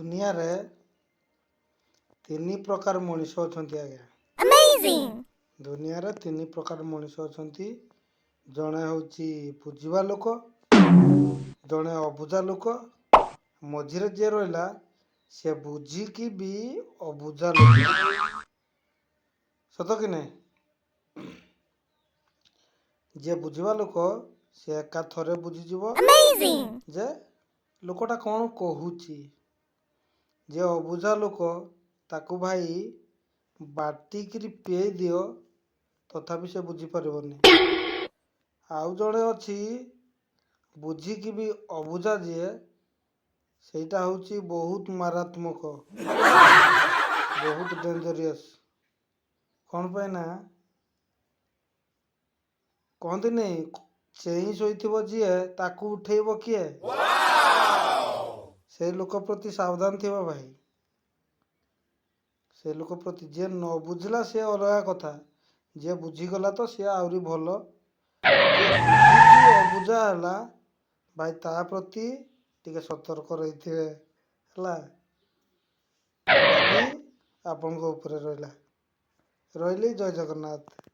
ଦୁନିଆରେ ତିନି ପ୍ରକାର ମଣିଷ ଅଛନ୍ତି ଆଜ୍ଞା। ଦୁନିଆରେ ତିନି ପ୍ରକାର ମଣିଷ ଅଛନ୍ତି। ଜଣେ ହେଉଛି ବୁଝିବା ଲୋକ, ଜଣେ ଅବୁଝା ଲୋକ, ମଝିରେ ଯିଏ ରହିଲା ସେ ବୁଝିକି ବି ଅବୁଝା ଲୋକ। ସତ କି ନାହିଁ? ଯିଏ ବୁଝିବା ଲୋକ ସେ ଏକା ଥରେ ବୁଝିଯିବ ଯେ ଲୋକଟା କ'ଣ କହୁଛି। ଯିଏ ଅବୁଝା ଲୋକ ତାକୁ ଭାଇ ବାଟିକିରି ପିଏଇ ଦିଅ ତଥାପି ସେ ବୁଝିପାରିବନି। ଆଉ ଜଣେ ଅଛି ବୁଝିକି ବି ଅବୁଝା ଯିଏ, ସେଇଟା ହେଉଛି ବହୁତ ମାରାତ୍ମକ, ବହୁତ ଡେଞ୍ଜରିୟସ୍। କ'ଣ ପାଇଁ ନା କହନ୍ତିନି ଚେଇଁ ଶୋଇଥିବ ଯିଏ ତାକୁ ଉଠେଇବ କିଏ? ସେଇ ଲୋକ ପ୍ରତି ସାବଧାନ ଥିବ ଭାଇ। ସେ ଲୋକ ପ୍ରତି ଯିଏ ନ ବୁଝିଲା ସେ ଅଲଗା କଥା, ଯିଏ ବୁଝିଗଲା ତ ସିଏ ଆହୁରି ଭଲ। ଯିଏ ବୁଝିକି ଅବୁଝା ହେଲା ଭାଇ ତା ପ୍ରତି ଟିକେ ସତର୍କ ରହିଥିବେ ହେଲା। ବାକି ଆପଣଙ୍କ ଉପରେ ରହିଲା। ରହିଲି, ଜୟ ଜଗନ୍ନାଥ।